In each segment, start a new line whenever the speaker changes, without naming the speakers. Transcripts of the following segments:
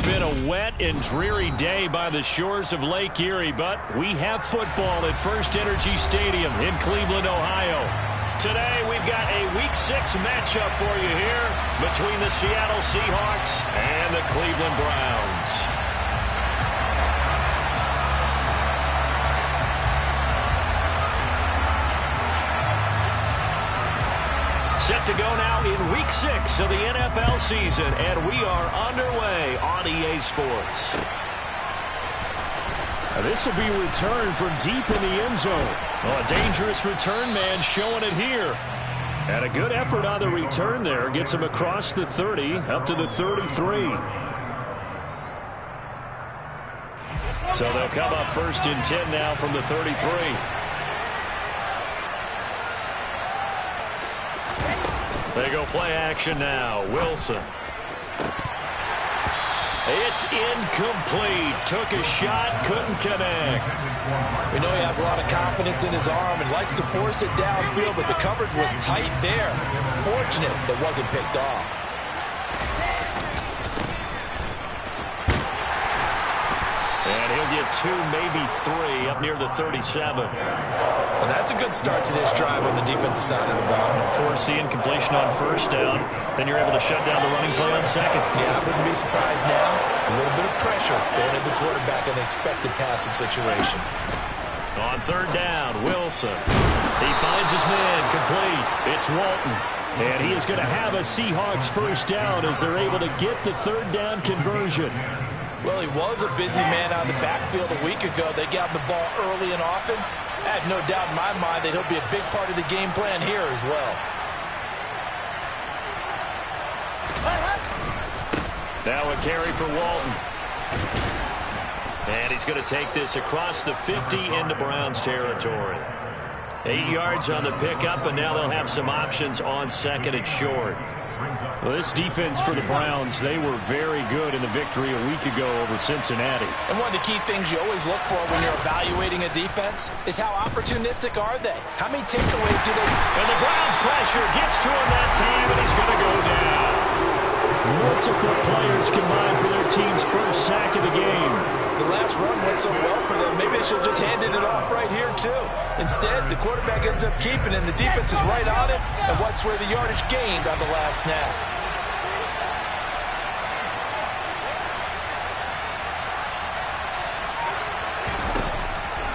been a wet and dreary day by the shores of Lake Erie, but we have football at First Energy Stadium in Cleveland, Ohio. Today, we've got a Week 6 matchup for you here between the Seattle Seahawks and the Cleveland Browns. Set to go now in Week 6 of the NFL season, and we are underway on EA Sports.
This will be a return from deep in the end zone.
Well, a dangerous return man showing it here.
And a good effort on the return there. Gets him across the 30, up to the 33.
So they'll come up 1st and 10 now from the 33. They go play action now. Wilson. It's incomplete. Took a shot, couldn't connect.
We know he has a lot of confidence in his arm and likes to force it downfield, but the coverage was tight there. Fortunate that wasn't picked off.
And he'll get 2, maybe 3 up near the 37.
Well, that's a good start to this drive on the defensive side of the ball.
Force the incompletion on 1st down. Then you're able to shut down the running play on 2nd.
Yeah, I wouldn't be surprised now. A little bit of pressure going at the quarterback in the expected passing situation.
On 3rd down, Wilson. He finds his man complete. It's Walton.
And he is going to have a Seahawks 1st down as they're able to get the 3rd down conversion.
Well, he was a busy man out of the backfield a week ago. They got the ball early and often. I have no doubt in my mind that he'll be a big part of the game plan here as well.
Now a carry for Walton. And he's going to take this across the 50 into Browns territory. 8 yards on the pickup, and now they'll have some options on 2nd and short.
Well, this defense for the Browns, they were very good in the victory a week ago over Cincinnati.
And one of the key things you always look for when you're evaluating a defense is how opportunistic are they? How many takeaways do they...
And the Browns pressure gets to him that time, and he's going to go down.
Multiple players combined for their team's 1st sack of the game.
The last run went so well for them. Maybe they should have just handed it off right here, too. Instead, the quarterback ends up keeping it, and the defense is right on it. And watch where the yardage gained on the last snap.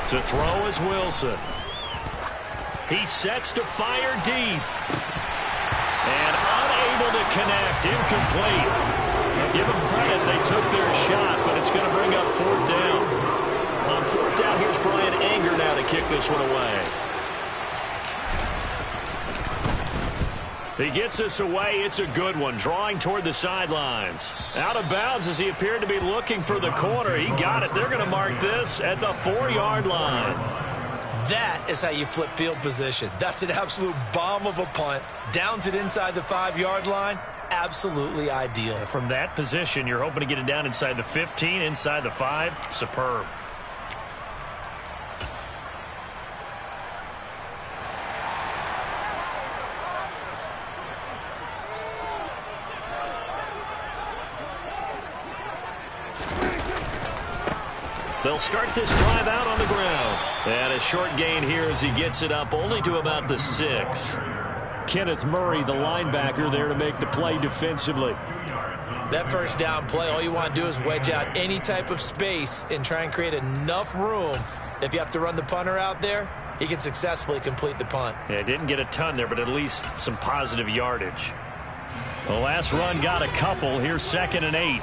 To throw is Wilson. He sets to fire deep. And unable to connect. Incomplete. Give them credit. They took their shot, but it's going to bring up 4th down. On 4th down, here's Brian Anger now to kick this one away. He gets this away. It's a good one. Drawing toward the sidelines. Out of bounds as he appeared to be looking for the corner. He got it. They're going to mark this at the 4-yard line.
That is how you flip field position. That's an absolute bomb of a punt. Downs it inside the 5-yard line. Absolutely ideal.
From that position, you're hoping to get it down inside the 15, inside the 5. Superb. They'll start this drive out on the ground. And a short gain here as he gets it up only to about the 6.
Kenneth Murray, the linebacker, there to make the play defensively.
That 1st down play, all you want to do is wedge out any type of space and try and create enough room. If you have to run the punter out there, he can successfully complete the punt.
Yeah, didn't get a ton there, but at least some positive yardage. The last run got a couple. Here's 2nd and 8.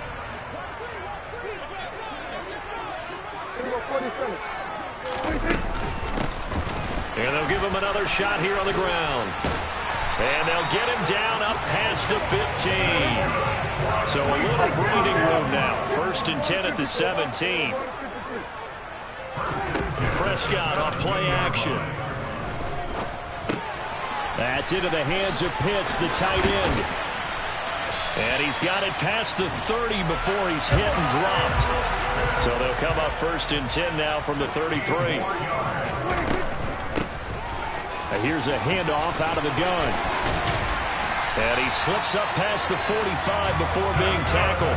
And they'll give him another shot here on the ground. And they'll get him down up past the 15. So a little breathing room now. 1st and 10 at the 17. Prescott on play action.
That's into the hands of Pitts, the tight end.
And he's got it past the 30 before he's hit and dropped. So they'll come up 1st and 10 now from the 33.
Here's a handoff out of the gun. And he slips up past the 45 before being tackled.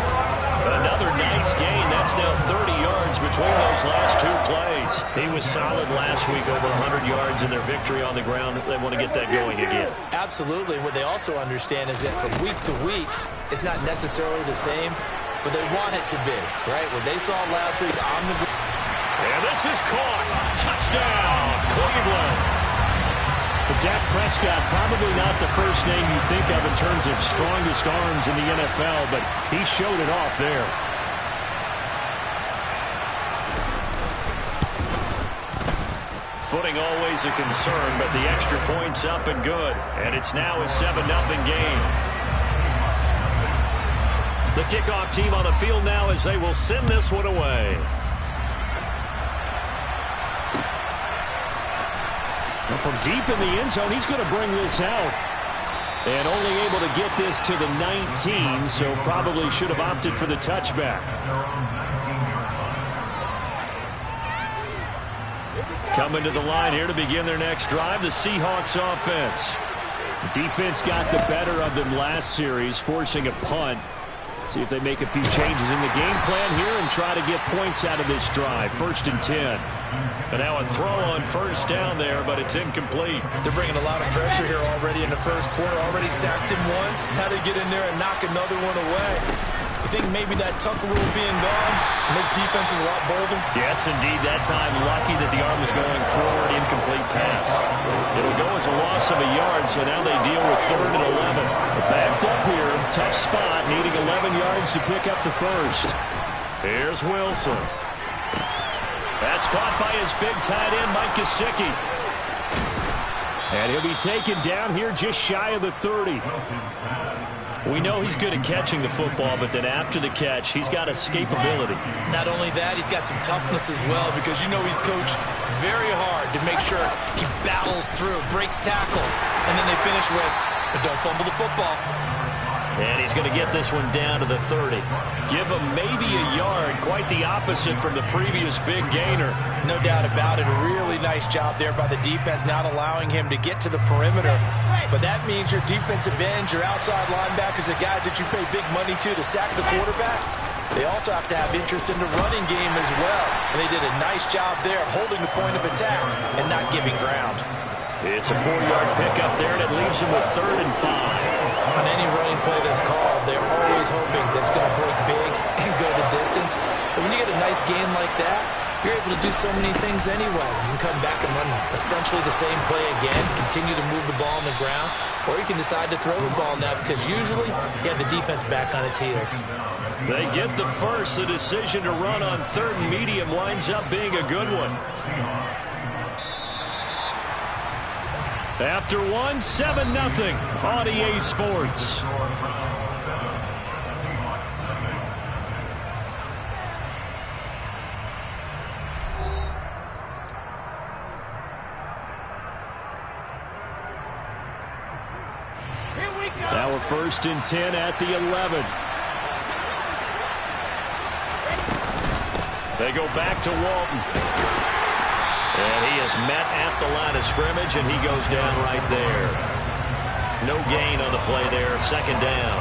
Another nice gain. That's now 30 yards between those last two plays.
He was solid last week, over 100 yards in their victory on the ground. They want to get that going again.
Absolutely. What they also understand is that from week to week, it's not necessarily the same, but they want it to be, right? What they saw last week on the ground.
And this is caught. Touchdown, Cleveland.
But Dak Prescott, probably not the first name you think of in terms of strongest arms in the NFL, but he showed it off there.
Footing always a concern, but the extra point's up and good. And it's now a 7-0 game. The kickoff team on the field now as they will send this one away.
From deep in the end zone, he's going to bring this out. And only able to get this to the 19, so probably should have opted for the touchback.
Coming to the line here to begin their next drive, the Seahawks offense.
Defense got the better of them last series, forcing a punt. See if they make a few changes in the game plan here and try to get points out of this drive. 1st and 10.
And now a throw on first down there, but it's incomplete.
They're bringing a lot of pressure here already in the first quarter. Already sacked him once. Had to get in there and knock another one away. You think maybe that Tucker rule being gone makes defenses a lot bolder?
Yes, indeed. That time, lucky that the arm was going forward. Incomplete pass. It'll go as a loss of a yard, so now they deal with 3rd and 11.
Backed up here. Tough spot, needing 11 yards to pick up the first.
Here's Wilson. That's caught by his big tight end, Mike Gesicki.
And he'll be taken down here just shy of the 30.
We know he's good at catching the football, but then after the catch, he's got escapability.
Not only that, he's got some toughness as well, because you know he's coached very hard to make sure he battles through, breaks tackles, and then they finish with, but don't fumble the football.
And he's going to get this one down to the 30. Give him maybe a yard, quite the opposite from the previous big gainer.
No doubt about it. A really nice job there by the defense, not allowing him to get to the perimeter. But that means your defensive ends, your outside linebackers, the guys that you pay big money to sack the quarterback, they also have to have interest in the running game as well. And they did a nice job there of holding the point of attack and not giving ground.
It's a 4-yard pickup there, and it leaves him with 3rd and 5.
On any running play that's called, they're always hoping that it's going to break big and go the distance. But when you get a nice game like that, you're able to do so many things anyway. You can come back and run essentially the same play again, continue to move the ball on the ground, or you can decide to throw the ball now because usually you have the defense back on its heels.
They get the first. The decision to run on 3rd and medium winds up being a good one. After 7-0 on EA Sports.
Now we're 1st and 10 at the 11.
They go back to Walton. And he is met at the line of scrimmage, and he goes down right there. No gain on the play there, 2nd down.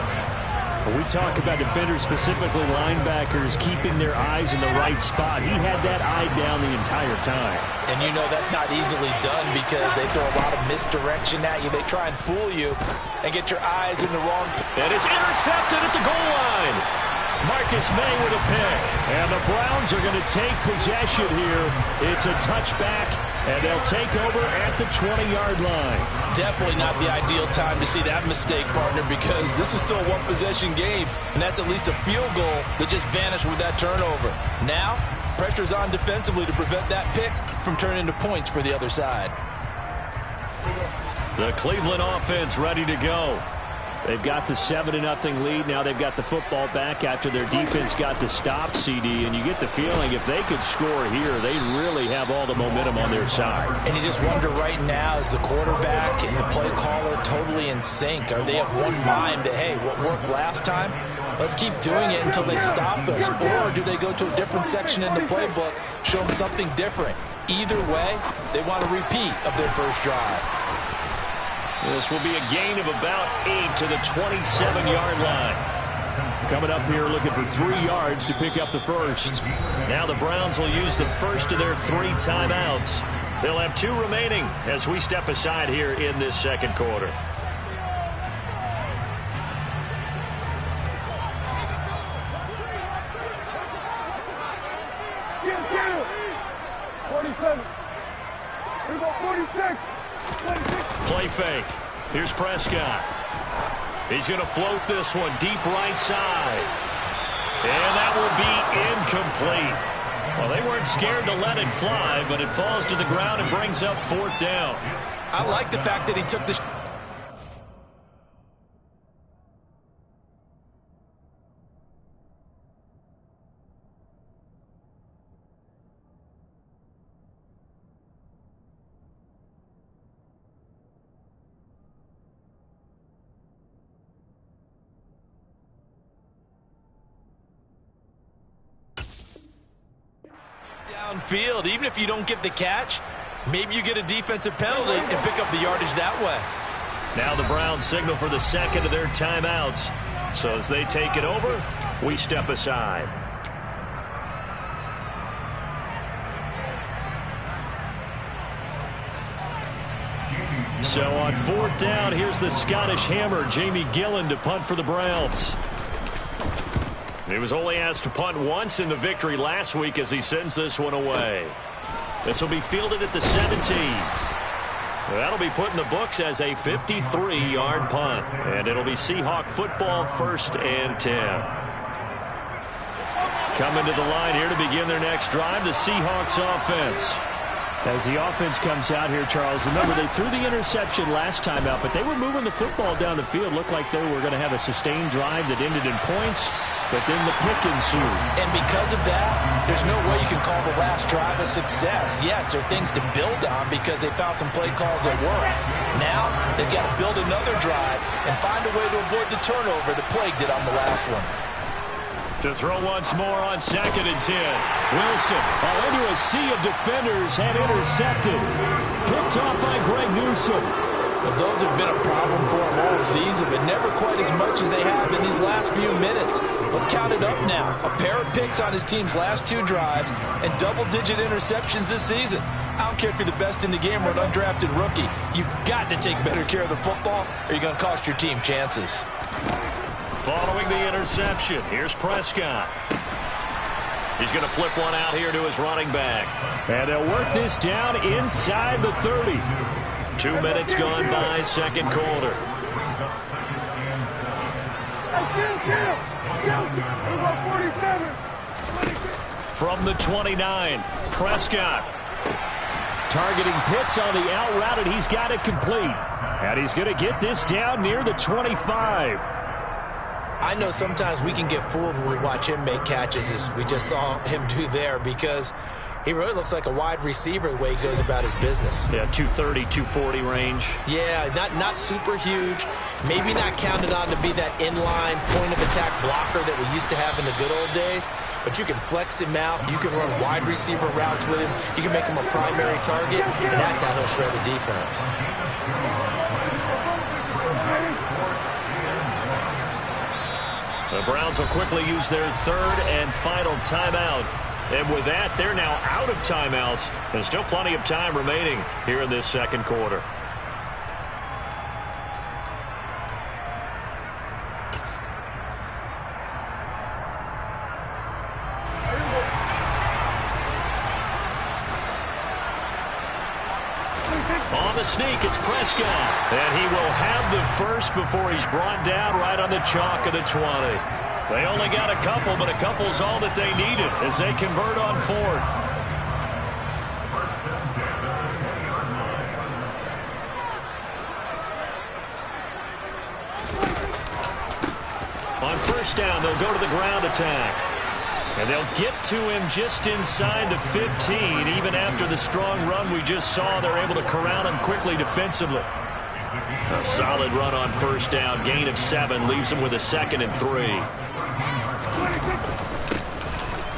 When we talk about defenders, specifically linebackers, keeping their eyes in the right spot, he had that eye down the entire time.
And you know that's not easily done because they throw a lot of misdirection at you. They try and fool you and get your eyes in the wrong.
And it's intercepted at the goal line. Marcus May with a pick.
And the Browns are going to take possession here. It's a touchback, and they'll take over at the 20-yard line.
Definitely not the ideal time to see that mistake, partner, because this is still a one-possession game, and that's at least a field goal that just vanished with that turnover. Now, pressure's on defensively to prevent that pick from turning into points for the other side.
The Cleveland offense ready to go.
They've got the 7-0 lead. Now they've got the football back after their defense got the stop, CD. And you get the feeling if they could score here, they really have all the momentum on their side.
And you just wonder right now, is the quarterback and the play caller totally in sync? Are they of one mind that, hey, what worked last time, let's keep doing it until they stop us? Or do they go to a different section in the playbook, show them something different? Either way, they want a repeat of their first drive.
This will be a gain of about 8 to the 27-yard line. Coming up here looking for 3 yards to pick up the first.
Now the Browns will use the first of their 3 timeouts. They'll have 2 remaining as we step aside here in this second quarter. Play fake. Here's Prescott. He's going to float this one deep right side. And that will be incomplete. Well, they weren't scared to let it fly, but it falls to the ground and brings up 4th down.
I like the fact that he took the downfield. Even if you don't get the catch, maybe you get a defensive penalty and pick up the yardage that way.
Now the Browns signal for the second of their timeouts. So as they take it over, we step aside. So on 4th down, here's the Scottish Hammer, Jamie Gillan, to punt for the Browns. He was only asked to punt once in the victory last week as he sends this one away. This will be fielded at the 17. That'll be put in the books as a 53-yard punt. And it'll be Seahawk football, 1st and 10. Coming to the line here to begin their next drive, the Seahawks offense.
As the offense comes out here, Charles, remember they threw the interception last time out, but they were moving the football down the field. Looked like they were going to have a sustained drive that ended in points, but then the pick ensued.
And because of that, there's no way you can call the last drive a success. Yes, there are things to build on because they found some play calls that work. Now, they've got to build another drive and find a way to avoid the turnover that plagued it on the last one.
To throw once more on 2nd and 10. Wilson.
Into a sea of defenders and intercepted. Picked off by Greg Newsome.
Well, those have been a problem for him all season, but never quite as much as they have in these last few minutes. Let's count it up now. A pair of picks on his team's last 2 drives and double-digit interceptions this season. I don't care if you're the best in the game or an undrafted rookie. You've got to take better care of the football or you're going to cost your team chances.
Following the interception, here's Prescott. He's going to flip one out here to his running back.
And they'll work this down inside the 30.
2 minutes gone by, second quarter. From the 29, Prescott.
Targeting Pitts on the out route, and he's got it complete. And he's going to get this down near the 25.
I know sometimes we can get fooled when we watch him make catches, as we just saw him do there, because he really looks like a wide receiver the way he goes about his business.
Yeah, 230, 240 range.
Yeah, not super huge. Maybe not counted on to be that inline point-of-attack blocker that we used to have in the good old days, but you can flex him out. You can run wide receiver routes with him. You can make him a primary target, and that's how he'll shred the defense.
The Browns will quickly use their 3rd and final timeout. And with that, they're now out of timeouts. There's still plenty of time remaining here in this second quarter. On the sneak, it's Prescott. And he will have the first before he's brought down right on the chalk of the 20. They only got a couple, but a couple's all that they needed as they convert on 4th. On 1st down, they'll go to the ground attack. And they'll get to him just inside the 15. Even after the strong run we just saw, they're able to corral him quickly defensively. A solid run on 1st down. Gain of 7 leaves him with a 2nd and 3.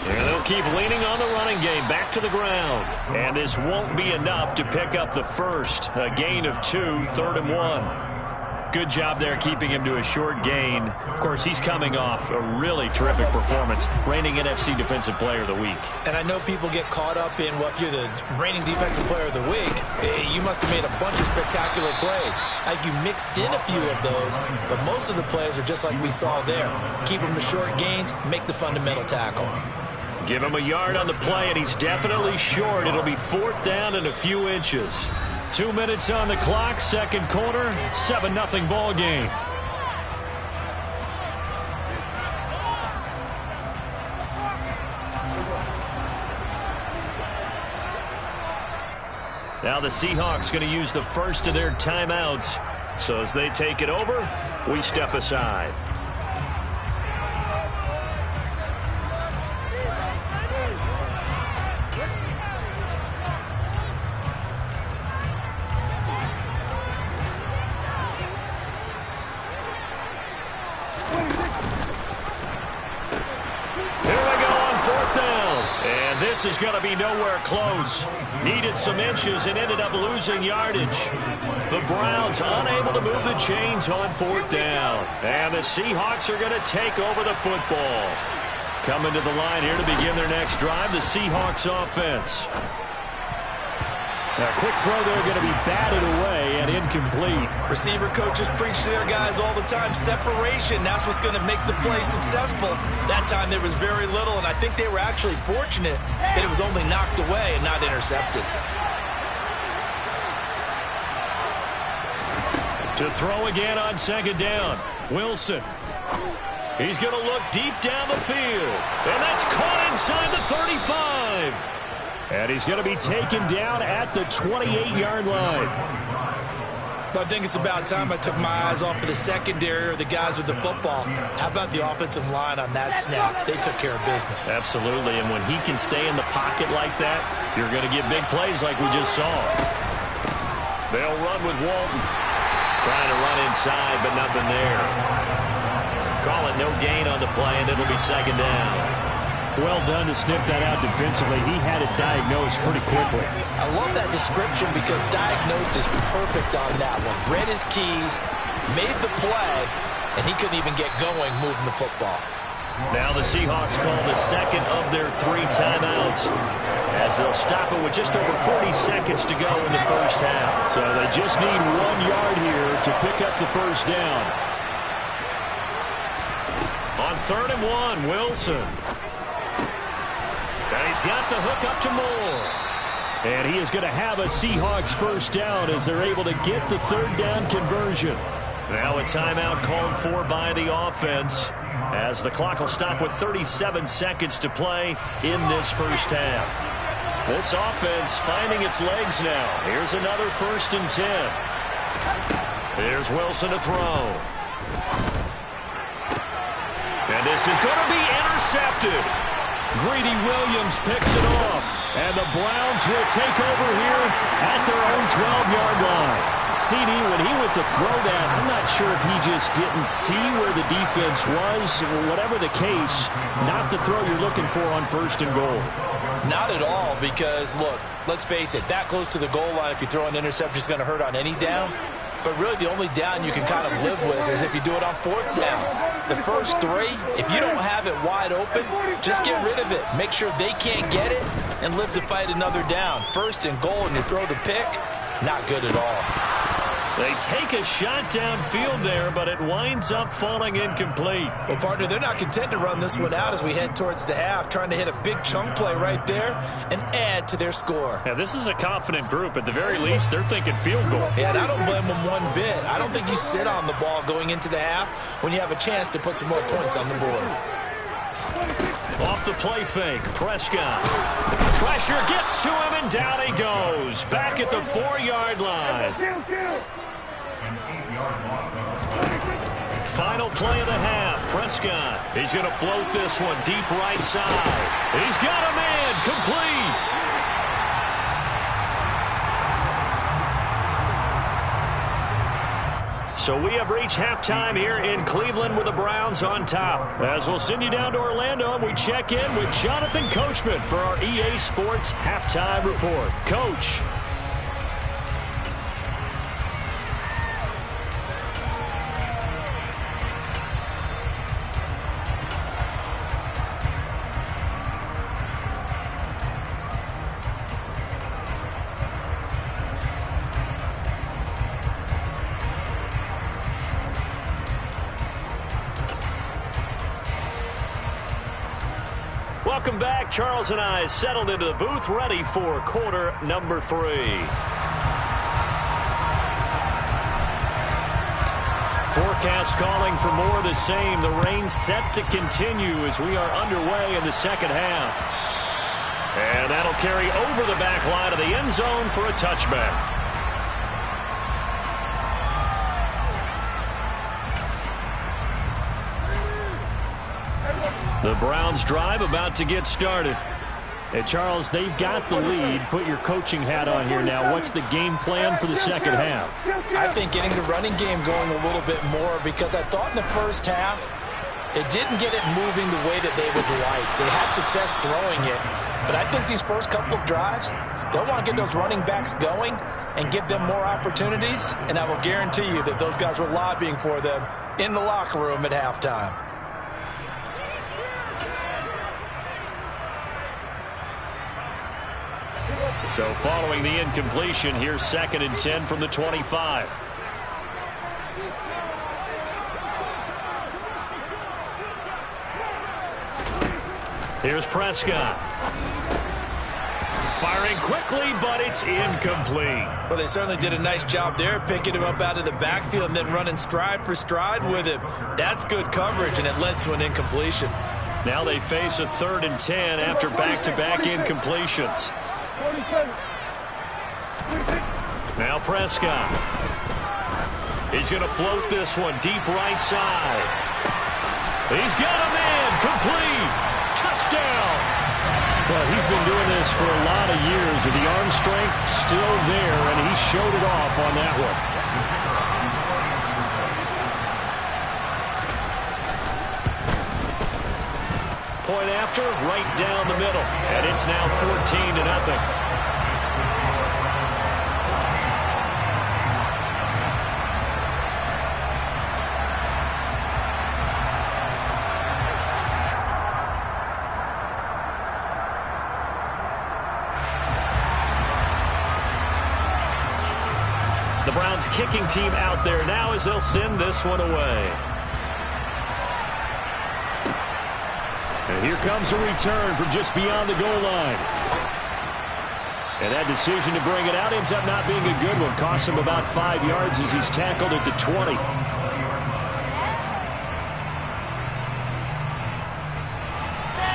And they'll keep leaning on the running game back to the ground. And this won't be enough to pick up the first. A gain of 2, 3rd and 1. Good job there keeping him to a short gain. Of course, he's coming off a really terrific performance, reigning NFC Defensive Player of the Week.
And I know people get caught up in, well, if you're the reigning Defensive Player of the Week, you must have made a bunch of spectacular plays. Like you mixed in a few of those, but most of the plays are just like we saw there. Keep them to short gains, make the fundamental tackle.
Give him a yard on the play, and he's definitely short. It'll be 4th down and a few inches. 2 minutes on the clock, second quarter, 7-0 ball game. Now the Seahawks going to use the first of their timeouts. So as they take it over, we step aside. This is going to be nowhere close. Needed some inches and ended up losing yardage. The Browns unable to move the chains on 4th down. And the Seahawks are going to take over the football. Coming to the line here to begin their next drive, the Seahawks offense.
A quick throw there going to be batted away and incomplete.
Receiver coaches preach to their guys all the time. Separation, that's what's going to make the play successful. That time there was very little, and I think they were actually fortunate that it was only knocked away and not intercepted.
To throw again on 2nd down, Wilson. He's going to look deep down the field, and that's caught inside the 35.
And he's going to be taken down at the 28-yard line.
I think it's about time I took my eyes off of the secondary or the guys with the football. How about the offensive line on that snap? They took care of business.
Absolutely, and when he can stay in the pocket like that, you're going to get big plays like we just saw. They'll run with Walton. Trying to run inside, but nothing there. Call it no gain on the play, and it'll be 2nd down.
Well done to sniff that out defensively. He had it diagnosed pretty quickly.
I love that description because diagnosed is perfect on that one. Read his keys, made the play, and he couldn't even get going moving the football.
Now the Seahawks call the second of their 3 timeouts as they'll stop it with just over 40 seconds to go in the first half.
So they just need 1 yard here to pick up the first down.
On 3rd and 1, Wilson. And he's got the hook up to Moore.
And he is going to have a Seahawks first down as they're able to get the 3rd down conversion.
Now a timeout called for by the offense as the clock will stop with 37 seconds to play in this first half. This offense finding its legs now. Here's another 1st and 10. Here's Wilson to throw. And this is going to be intercepted. Greedy Williams picks it off.
And the Browns will take over here at their own 12-yard line. CD, when he went to throw that, I'm not sure if he just didn't see where the defense was. Whatever the case, not the throw you're looking for on 1st and goal.
Not at all because, look, let's face it, that close to the goal line, if you throw an interception, is going to hurt on any down. But really the only down you can kind of live with is if you do it on 4th down. The first 3, if you don't have it wide open, just get rid of it. Make sure they can't get it and live to fight another down. 1st and goal and you throw the pick, not good at all.
They take a shot downfield there, but it winds up falling incomplete.
Well, partner, they're not content to run this one out as we head towards the half, trying to hit a big chunk play right there and add to their score.
Yeah, this is a confident group. At the very least, they're thinking field goal.
Yeah, and I don't blame them one bit. I don't think you sit on the ball going into the half when you have a chance to put some more points on the board.
Off the play fake, Prescott. Pressure gets to him, and down he goes. Back at the 4-yard line. Final play of the half, Prescott. He's going to float this one deep right side. He's got a man, complete. So we have reached halftime here in Cleveland with the Browns on top. As we'll send you down to Orlando, and we check in with Jonathan Coachman for our EA Sports Halftime Report. Coach. Welcome back. Charles and I settled into the booth, ready for quarter number 3. Forecast calling for more of the same. The rain set to continue as we are underway in the second half. And that'll carry over the back line of the end zone for a touchback. The Browns drive about to get started.
And Charles, they've got the lead. Put your coaching hat on here now. What's the game plan for the second half?
I think getting the running game going a little bit more, because I thought in the first half it didn't get it moving the way that they would like. They had success throwing it, but I think these first couple of drives, they'll want to get those running backs going and give them more opportunities, and I will guarantee you that those guys were lobbying for them in the locker room at halftime.
So following the incompletion, here's 2nd and 10 from the 25. Here's Prescott. Firing quickly, but it's incomplete.
Well, they certainly did a nice job there, picking him up out of the backfield and then running stride for stride with him. That's good coverage, and it led to an incompletion.
Now they face a 3rd and 10 after back-to-back incompletions. Now Prescott. He's going to float this one deep right side. He's got him in. Complete. Touchdown.
Well, he's been doing this for a lot of years with the arm strength still there, and he showed it off on that one.
Point after, right down the middle. And it's now 14-0. The Browns kicking team out there now as they'll send this one away.
And here comes a return from just beyond the goal line. And that decision to bring it out ends up not being a good one. Costs him about 5 yards as he's tackled at the 20.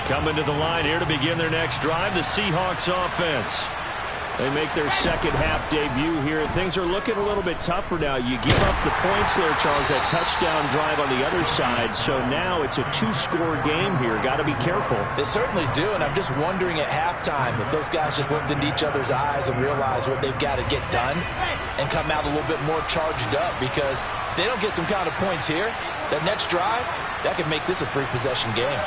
Coming to the line here to begin their next drive, the Seahawks offense.
They make their second half debut here. Things are looking a little bit tougher now. You give up the points there, Charles, that touchdown drive on the other side. So now it's a 2-score game here. Got to be careful.
They certainly do, and I'm just wondering at halftime if those guys just looked into each other's eyes and realized what they've got to get done and come out a little bit more charged up, because if they don't get some kind of points here, that next drive, that could make this a 3-possession game.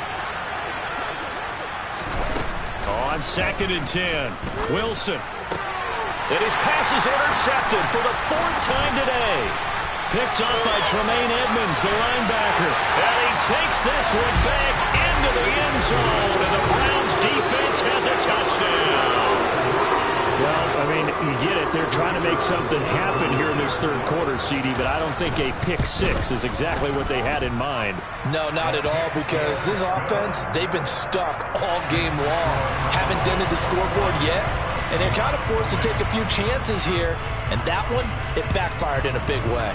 On 2nd and 10, Wilson. And his pass is intercepted for the 4th time today. Picked up by Tremaine Edmonds, the linebacker. And he takes this one back into the end zone. And the Browns defense has a touchdown.
Well, I mean, you get it. They're trying to make something happen here in this third quarter, CD, but I don't think a pick 6 is exactly what they had in mind.
No, not at all, because this offense, they've been stuck all game long. Haven't dented the scoreboard yet, and they're kind of forced to take a few chances here, and that one, it backfired in a big way.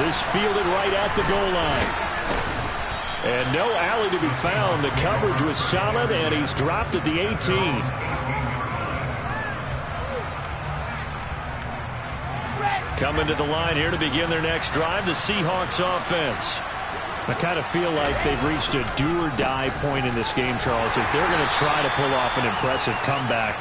This fielded right at the goal line. And no alley to be found. The coverage was solid, and he's dropped at the 18.
Coming to the line here to begin their next drive, the Seahawks offense.
I kind of feel like they've reached a do-or-die point in this game, Charles. If they're going to try to pull off an impressive comeback,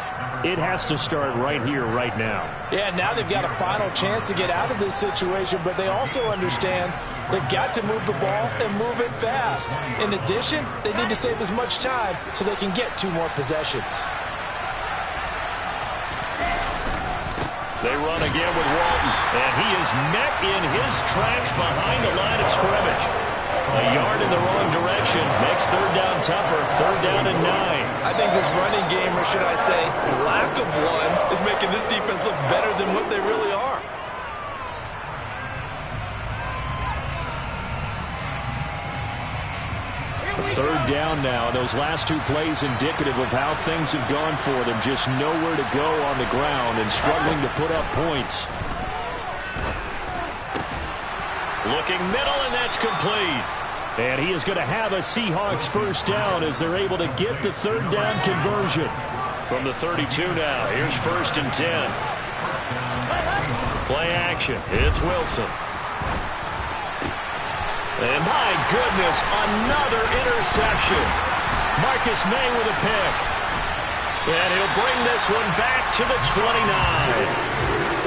It has to start right here, right now.
Yeah, now they've got a final chance to get out of this situation, but they also understand they've got to move the ball and move it fast. In addition, they need to save as much time so they can get 2 more possessions.
They run again with Walton, and he is met in his tracks behind the line of scrimmage. A yard in the wrong direction makes third down tougher. Third down and 9.
I think this running game, or should I say lack of one, is making this defense look better than what they really are.
Third down now. Those last 2 plays indicative of how things have gone for them. Just nowhere to go on the ground and struggling to put up points.
Looking middle, and that's complete.
And he is going to have a Seahawks first down as they're able to get the third down conversion.
From the 32 now, here's 1st and 10. Play action. It's Wilson. And my goodness, another interception. Marcus May with a pick. And he'll bring this one back to the 29.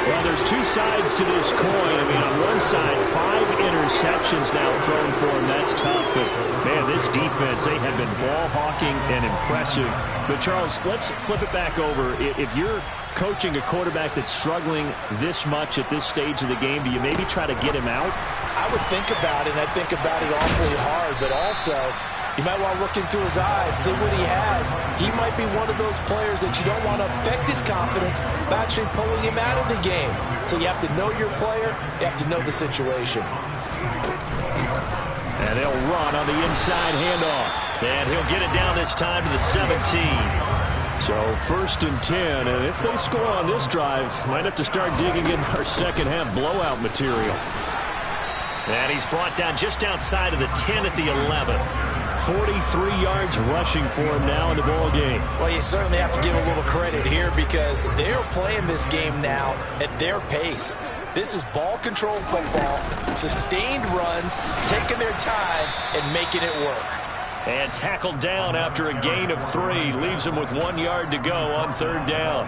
Well, there's 2 sides to this coin. I mean, on one side, 5 interceptions now thrown for him. That's tough. But, man, this defense, they have been ball hawking and impressive. But, Charles, let's flip it back over. If you're coaching a quarterback that's struggling this much at this stage of the game, do you maybe try to get him out?
I would think about it, and I think about it awfully hard, but also you might want to look into his eyes, see what he has. He might be one of those players that you don't want to affect his confidence by actually pulling him out of the game. So you have to know your player, you have to know the situation.
And they'll run on the inside handoff.
And he'll get it down this time to the 17.
So 1st and 10, and if they score on this drive, might have to start digging in our second half blowout material.
And he's brought down just outside of the 10 at the 11.
43 yards rushing for him now in the ball game.
Well, you certainly have to give a little credit here because they're playing this game now at their pace. This is ball control football, sustained runs, taking their time and making it work.
And tackled down after a gain of 3. Leaves him with 1 yard to go on third down.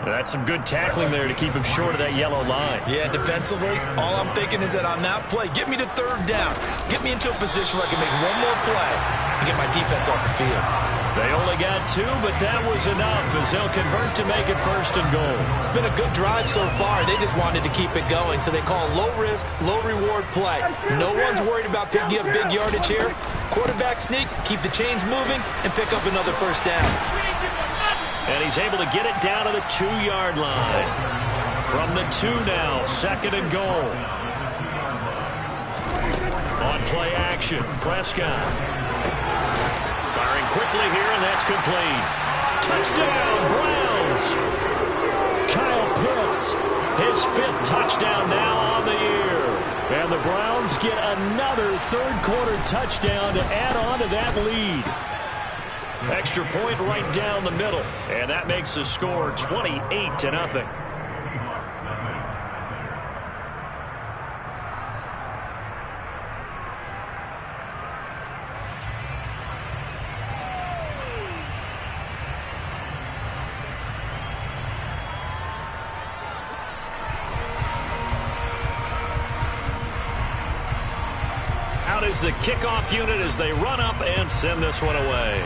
That's some good tackling there to keep him short of that yellow line.
Yeah, defensively, all I'm thinking is that on that play, get me to third down. Get me into a position where I can make one more play and get my defense off the field.
They only got 2, but that was enough as they'll convert to make it 1st and goal.
It's been a good drive so far. They just wanted to keep it going, so they call low-risk, low-reward play. No one's worried about picking up big yardage here. Quarterback sneak, keep the chains moving, and pick up another first down.
And he's able to get it down to the 2-yard line. From the 2 now, 2nd and goal. On play action, Prescott. Firing quickly here, and that's complete. Touchdown, Browns!
Kyle Pitts,
his 5th touchdown now on the year.
And the Browns get another third-quarter touchdown to add on to that lead.
Extra point right down the middle, and that makes the score 28-0. Out is the kickoff unit as they run up and send this one away.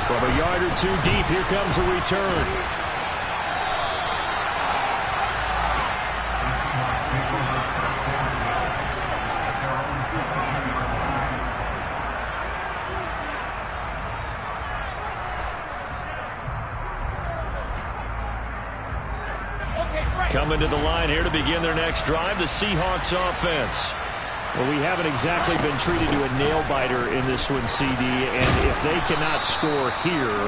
From a yard or 2 deep, here comes a return.
Coming to the line here to begin their next drive, the Seahawks offense.
Well, we haven't exactly been treated to a nail-biter in this one, CD, and if they cannot score here,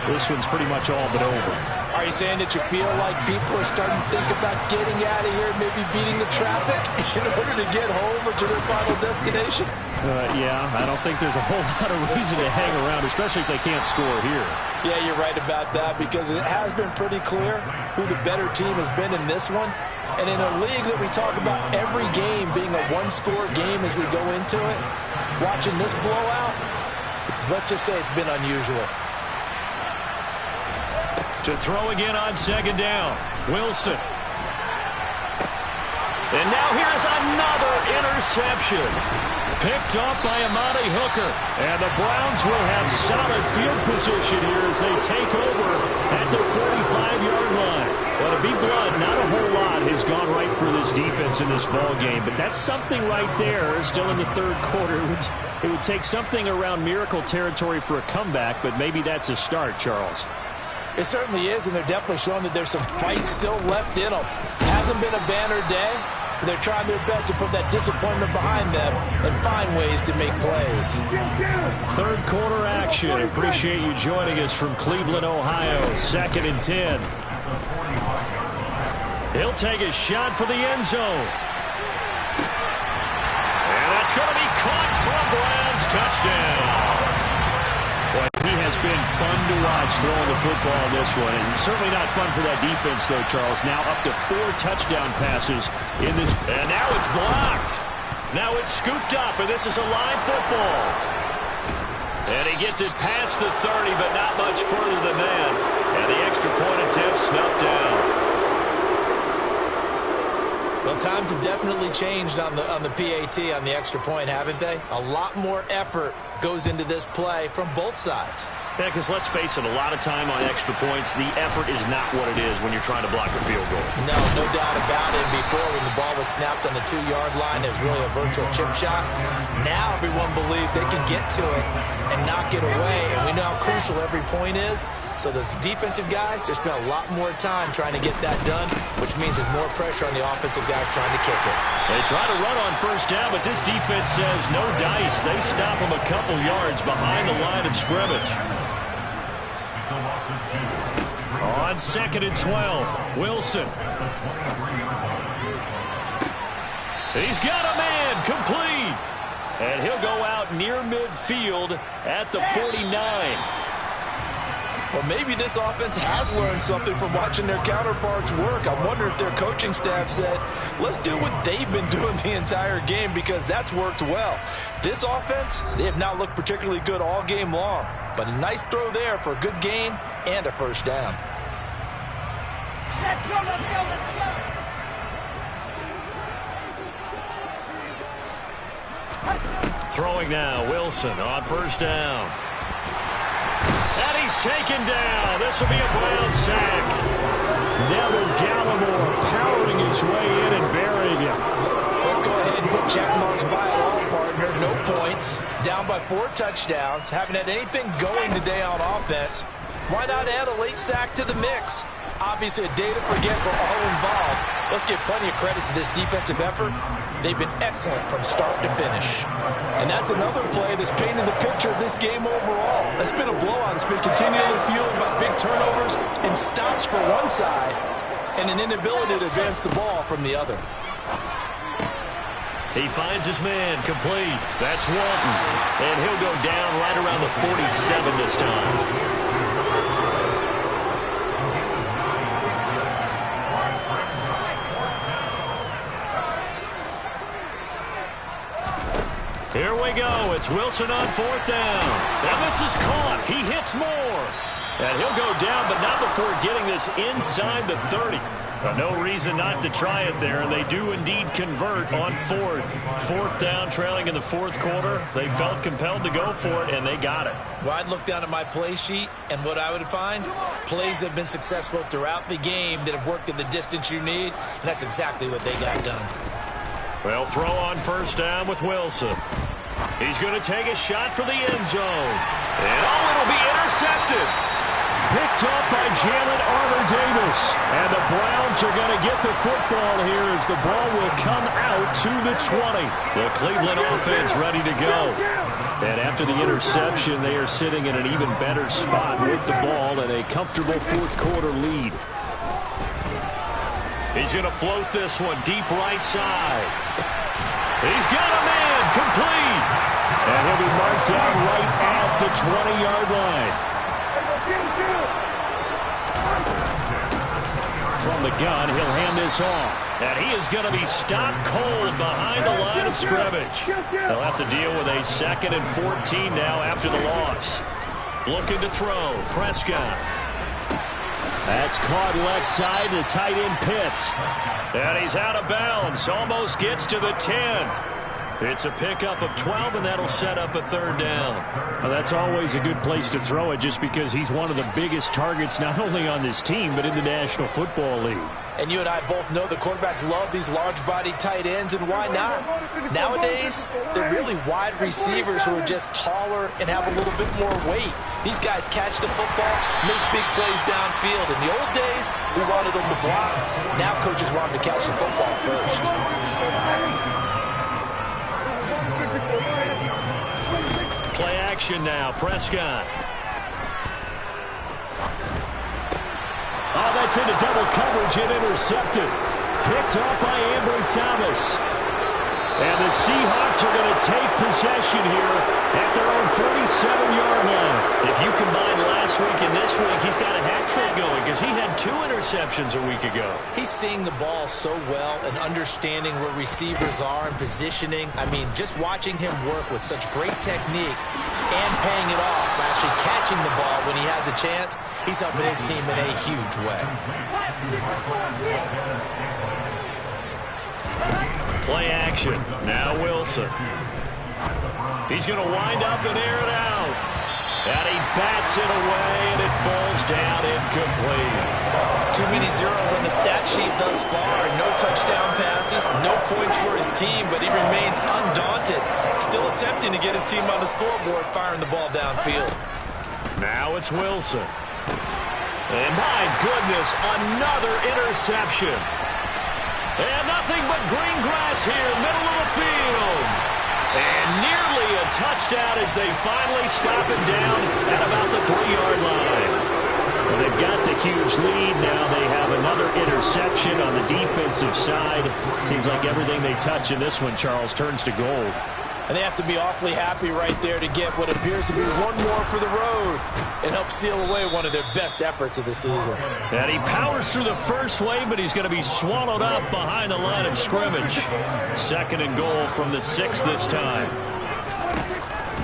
this one's pretty much all but over.
Are you saying that you feel like people are starting to think about getting out of here, maybe beating the traffic in order to get home or to their final destination?
Yeah, I don't think there's a whole lot of reason to hang around, especially if they can't score here.
Yeah, you're right about that because it has been pretty clear who the better team has been in this one. And in a league that we talk about every game being a one-score game as we go into it, watching this blowout, let's just say it's been unusual.
To throw again on second down. Wilson. And now here's another interception. Picked off by Amani Hooker. And the Browns will have solid field position here as they take over at the 45-yard line. Well, to be blunt, not a whole lot has gone right for this defense in this ball game, but that's something right there. Still in the third quarter. It would take something around miracle territory for a comeback, but maybe that's a start, Charles.
It certainly is, and they're definitely showing that there's some fight still left in them. Hasn't been a banner day, but they're trying their best to put that disappointment behind them and find ways to make plays.
Third quarter action. Appreciate you joining us from Cleveland, Ohio. 2nd and 10. He'll take a shot for the end zone. And that's going to be caught for a Browns touchdown. Boy, he has been fun to watch throwing the football in this one. And certainly not fun for that defense, though, Charles. Now up to 4 touchdown passes in this. And now it's blocked. Now it's scooped up, and this is a live football. And he gets it past the 30, but not much further than that. And the extra point attempt snuffed down.
Well, times have definitely changed on the PAT, on the extra point, haven't they? A lot more effort goes into this play from both sides.
Yeah, because let's face it, a lot of time on extra points, the effort is not what it is when you're trying to block a field goal.
No doubt about it. Before, when the ball was snapped on the 2-yard line, it was really a virtual chip shot. Now everyone believes they can get to it and knock it away, and we know how crucial every point is. So the defensive guys, they spend a lot more time trying to get that done, which means there's more pressure on the offensive guys trying to kick it.
They try to run on first down, but this defense says no dice. They stop them a couple yards behind the line of scrimmage. On 2nd and 12, Wilson. He's got a man, complete. And he'll go out near midfield at the 49.
Well, maybe this offense has learned something from watching their counterparts work. I wonder if their coaching staff said, let's do what they've been doing the entire game, because that's worked well. This offense, they have not looked particularly good all game long, but a nice throw there for a good gain and a first down.
Let's go, let's go, let's go!
Throwing now, Wilson on first down. And he's taken down. This will be a Brown sack. Neville Gallimore powering his way in and burying him.
Let's go ahead and put check marks by it all, partner. No points. Down by 4 touchdowns. Haven't had anything going today on offense. Why not add a late sack to the mix? Obviously a day to forget for all involved. Let's give plenty of credit to this defensive effort. They've been excellent from start to finish. And that's another play that's painted the picture of this game overall. It's been a blowout. It's been continually fueled by big turnovers and stops for one side and an inability to advance the ball from the other.
He finds his man, complete. That's Walton. And he'll go down right around the 47 this time. Here we go. It's Wilson on 4th down. And this is caught. He hits more. And he'll go down, but not before getting this inside the 30. No reason not to try it there, and they do indeed convert on 4th. 4th down, trailing in the 4th quarter. They felt compelled to go for it, and they got it.
Well, I'd look down at my play sheet, and what I would find, plays have been successful throughout the game that have worked at the distance you need, and that's exactly what they got done.
Well, throw on first down with Wilson. He's going to take a shot for the end zone. And it'll be intercepted. Picked up by Jalen Armour-Davis. And the Browns are going to get the football here as the ball will come out to the 20. The Cleveland offense ready to go. And after the interception, they are sitting in an even better spot with the ball and a comfortable 4th quarter lead. He's going to float this one deep right side. He's got a man, complete. And he'll be marked down right at the 20-yard line. From the
gun. He'll hand this off.
And he is going to be stopped cold behind the line of scrimmage. They'll have to deal with a 2nd and 14 now after the loss. Looking to throw. Prescott.
That's caught left side to tight end Pitts.
And he's out of bounds. Almost gets to the 10. It's a pickup of 12, and that'll set up a 3rd down.
Well, that's always a good place to throw it just because he's one of the biggest targets not only on this team but in the National Football League.
And you and I both know the quarterbacks love these large-bodied tight ends, and why not? Nowadays, they're really wide receivers who are just taller and have a little bit more weight. These guys catch the football, make big plays downfield. In the old days, we wanted them to block. Now coaches want them to catch the football first.
Play action now. Prescott.
Oh, that's into double coverage and intercepted. Picked off by Ambry Thomas. And the Seahawks are going to take possession here at their own 37-yard line.
If you combine last week and this week, he's got a hat trick going because he had 2 interceptions a week ago.
He's seeing the ball so well and understanding where receivers are and positioning. I mean, just watching him work with such great technique and paying it off by actually catching the ball when he has a chance, he's helping his team in a huge way.
Play action. Now Wilson. He's going to wind up and air it out. And he bats it away, and it falls down incomplete.
Too many zeros on the stat sheet thus far. No touchdown passes, no points for his team, but he remains undaunted. Still attempting to get his team on the scoreboard, firing the ball downfield.
Now it's Wilson. And my goodness, another interception. And nothing but green grass here, middle of the field. And nearly a touchdown as they finally stop him down at about the 3-yard line. Well, they've got the huge lead. Now they have another interception on the defensive side. Seems like everything they touch in this one, Charles, turns to gold.
And they have to be awfully happy right there to get what appears to be one more for the road and help seal away one of their best efforts of the season.
And he powers through the first wave, but he's going to be swallowed up behind the line of scrimmage. 2nd and goal from the 6 this time.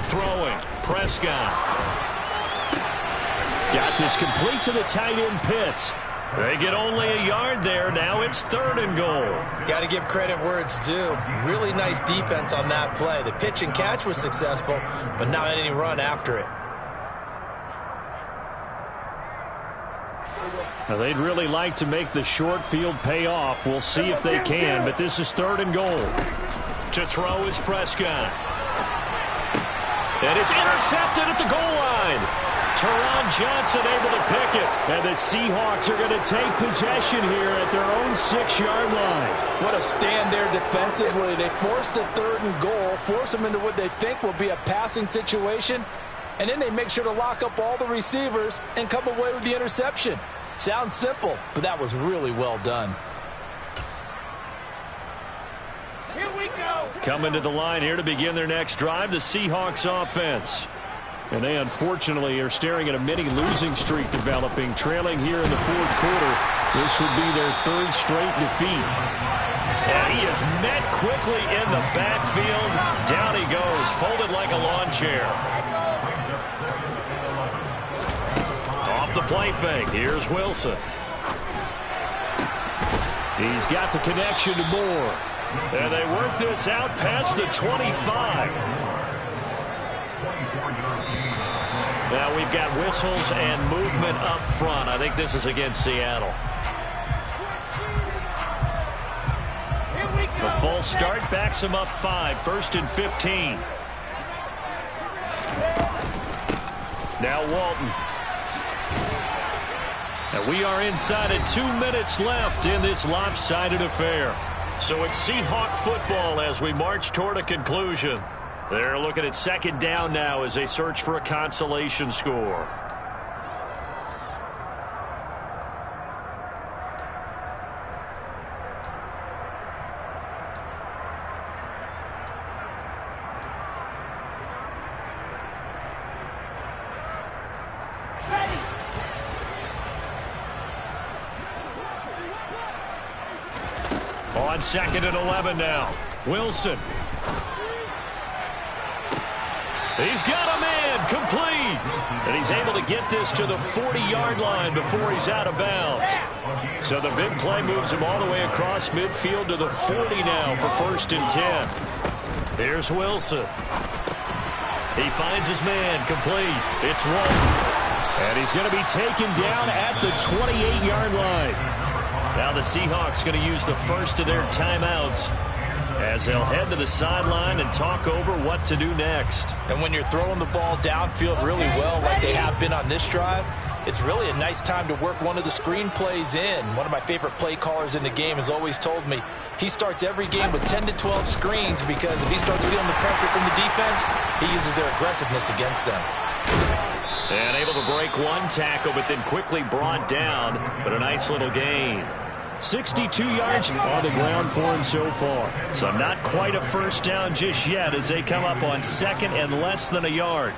Throwing. Prescott.
Got this complete to the tight end Pitts.
They get only a yard there. Now it's 3rd and goal.
Got to give credit where it's due. Really nice defense on that play. The pitch and catch was successful, but not any run after it.
Now, they'd really like to make the short field pay off. We'll see if they can, but this is 3rd and goal.
To throw is Prescott. And it's intercepted at the goal line. Teron Johnson able to pick it.
And the Seahawks are going to take possession here at their own 6-yard line.
What a stand there defensively. They force the 3rd and goal, force them into what they think will be a passing situation, and then they make sure to lock up all the receivers and come away with the interception. Sounds simple, but that was really well done.
Here we go. Coming to the line here to begin their next drive, the Seahawks offense.
And they unfortunately are staring at a mini losing streak developing, trailing here in the 4th quarter. This would be their 3rd straight defeat.
And he is met quickly in the backfield. Down he goes, folded like a lawn chair. Off the play fake, here's Wilson.
He's got the connection to Moore.
And they work this out past the 25. Now we've got whistles and movement up front. I think this is against Seattle. The false start backs him up 5. 1st and 15. Now Walton. And we are inside at 2 minutes left in this lopsided affair. So it's Seahawk football as we march toward a conclusion. They're looking at 2nd down now as they search for a consolation score. On 2nd and 11 now. Wilson. He's got a man, complete. And he's able to get this to the 40-yard line before he's out of bounds. So the big play moves him all the way across midfield to the 40 now for 1st and 10. Here's Wilson. He finds his man, complete. It's Walton.
And he's going to be taken down at the 28-yard line.
Now the Seahawks going to use the first of their timeouts as they'll head to the sideline and talk over what to do next.
And when you're throwing the ball downfield really well like they have been on this drive, it's really a nice time to work one of the screen plays in. One of my favorite play callers in the game has always told me he starts every game with 10 to 12 screens because if he starts feeling the pressure from the defense, he uses their aggressiveness against them.
And able to break one tackle, but then quickly brought down, but a nice little gain.
62 yards on the ground for him so far.
So not quite a first down just yet as they come up on 2nd and less than a yard.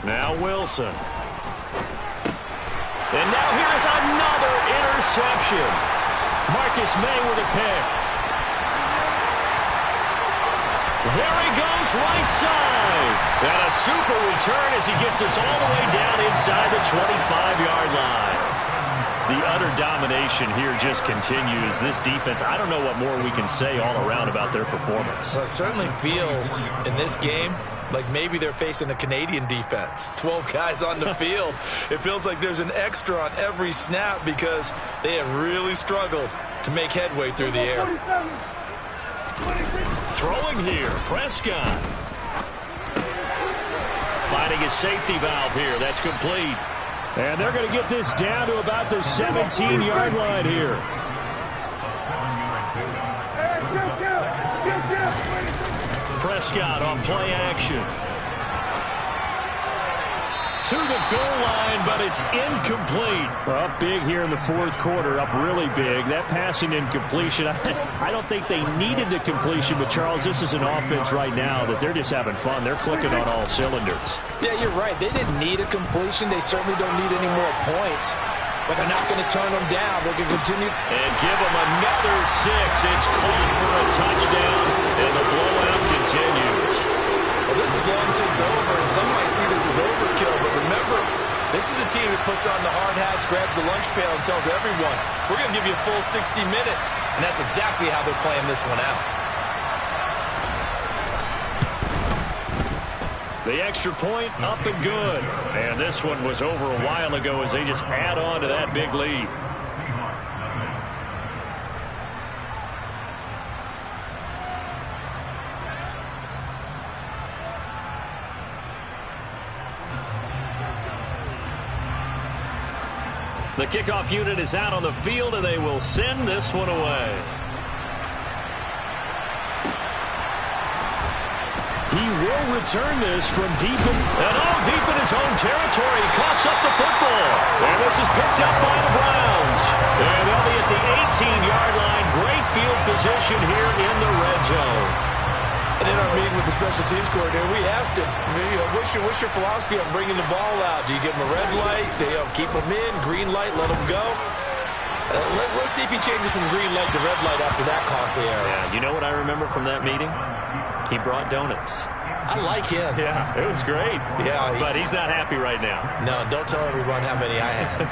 Now Wilson. And now here's another interception. Marcus May with a pick. There he goes, right side. And a super return as he gets us all the way down inside the 25-yard line. The utter domination here just continues. This defense, I don't know what more we can say all around about their performance.
Well, it certainly feels in this game like maybe they're facing a Canadian defense. 12 guys on the field. It feels like there's an extra on every snap because they have really struggled to make headway through the air.
Throwing here, Prescott. Finding his safety valve here. That's complete.
And they're going to get this down to about the 17-yard line here.
Prescott on play action. To the goal line, but it's incomplete.
Up big here in the 4th quarter, up really big. That passing incompletion, I don't think they needed the completion, but Charles, this is an offense right now that they're just having fun. They're clicking on all cylinders.
Yeah, you're right. They didn't need a completion. They certainly don't need any more points, but they're not going to turn them down. They can continue.
And give them another 6. It's called for a touchdown, and the blowout continues.
Well, this is long since over, and some might see this as overkill, but remember, this is a team that puts on the hard hats, grabs the lunch pail, and tells everyone, we're going to give you a full 60 minutes, and that's exactly how they're playing this one out.
The extra point up and good. And this one was over a while ago as they just add on to that big lead. The kickoff unit is out on the field, and they will send this one away.
He will return this from deep
in his own territory. He coughs up the football. And this is picked up by the Browns. And they'll be at the 18-yard line. Great field position here in the red zone.
And in our meeting with the special teams coordinator, we asked him, what's your philosophy on bringing the ball out? Do you give them a red light? Do you keep them in? Green light, let them go? Let's see if he changes from green light to red light after that costly error.
Yeah, you know what I remember from that meeting? He brought donuts.
I like him.
Yeah, it was great.
Yeah,
but he's not happy right now.
No, don't tell everyone how many I had.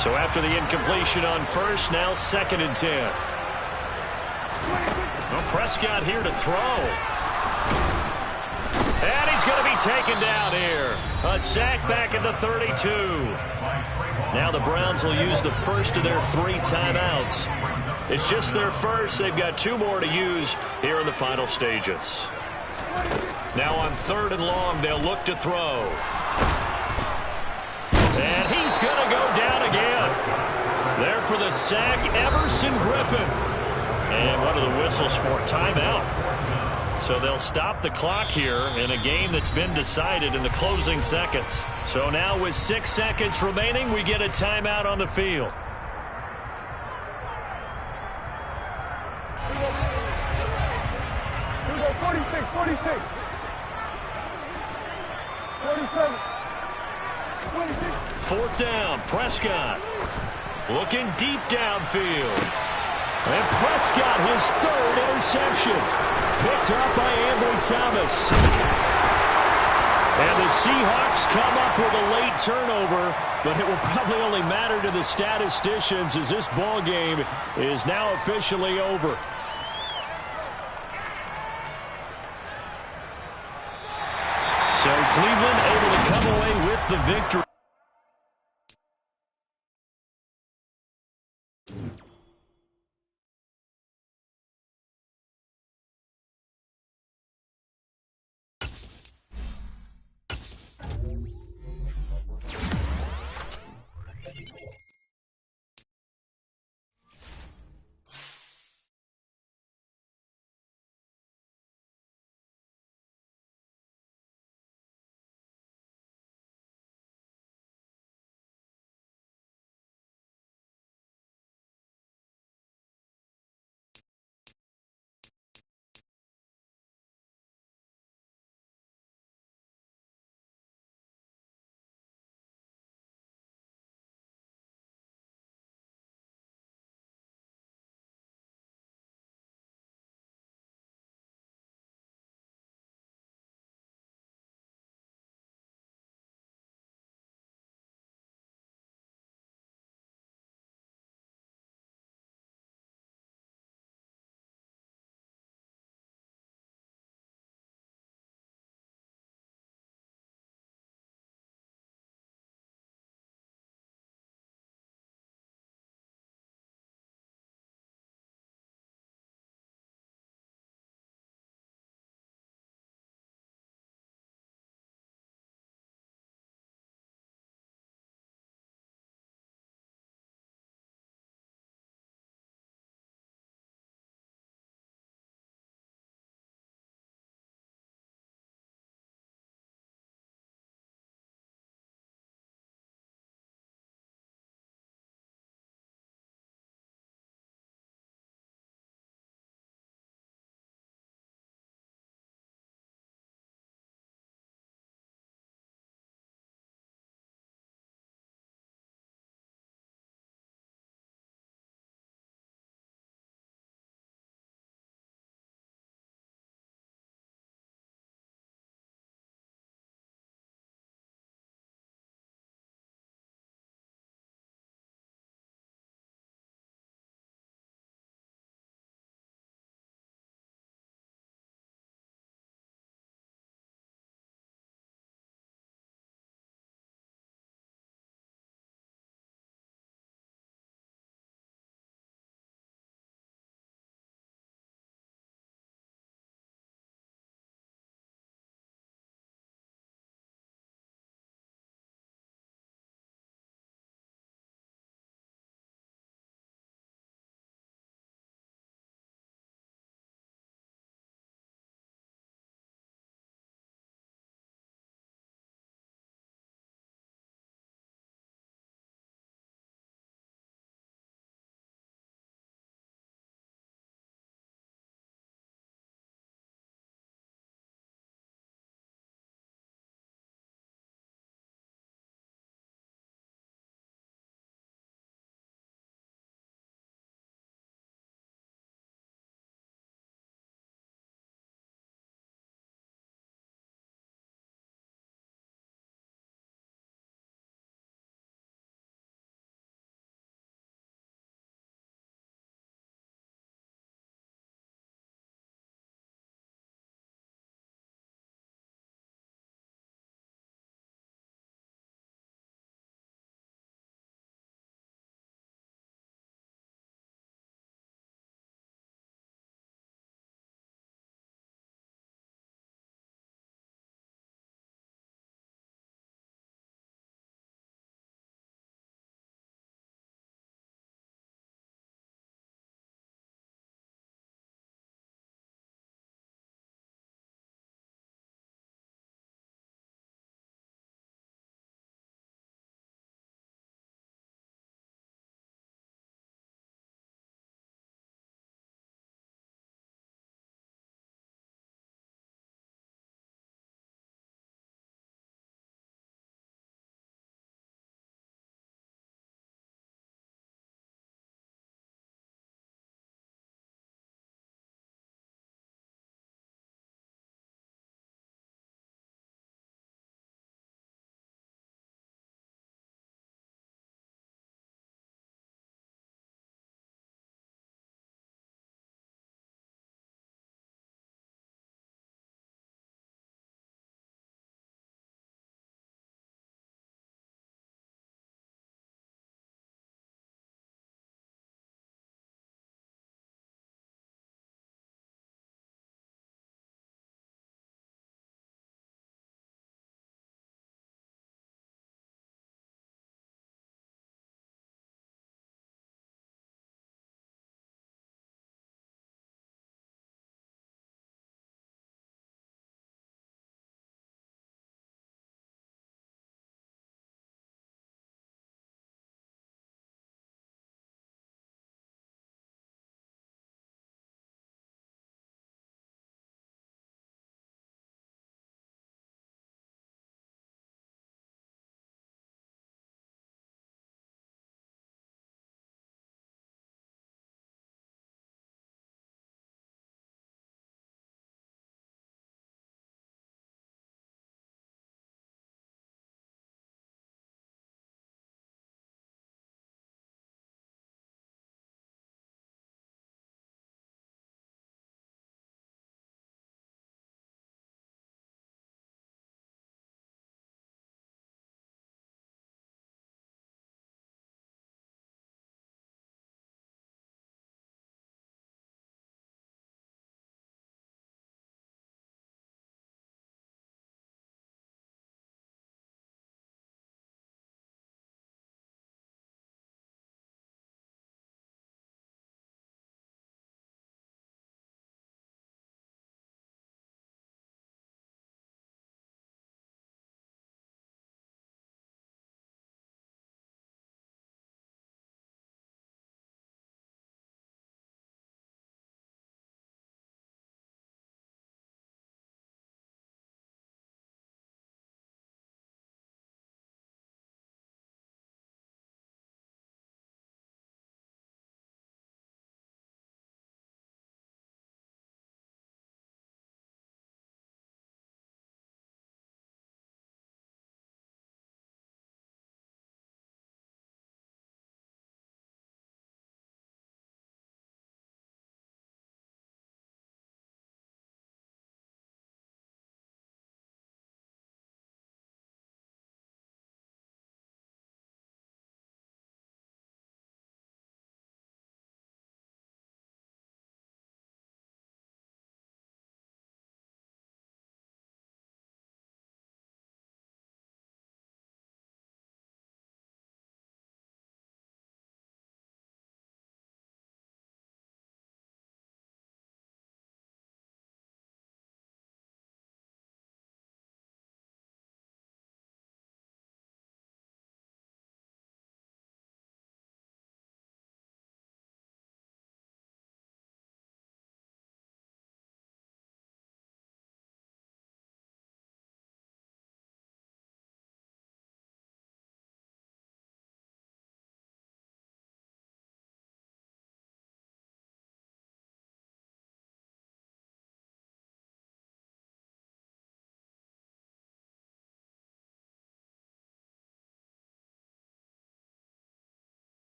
So after the incompletion on first, now 2nd and 10. Well, Prescott here to throw. And he's going to be taken down here. A sack back at the 32. Now the Browns will use the first of their 3 timeouts. It's just their first. They've got 2 more to use here in the final stages. Now on 3rd and long, they'll look to throw. And he's going to go down again. There for the sack, Everson Griffin. And one of the whistles for timeout. So they'll stop the clock here in a game that's been decided in the closing seconds. So now with 6 seconds remaining, we get a timeout on the field.
Here we go, 46, 47,
4th down, Prescott. Looking deep downfield. And Prescott, his third interception. Picked up by Ambry Thomas. And the Seahawks come up with a late turnover, but it will probably only matter to the statisticians as this ball game is now officially over. So Cleveland able to come away with the victory.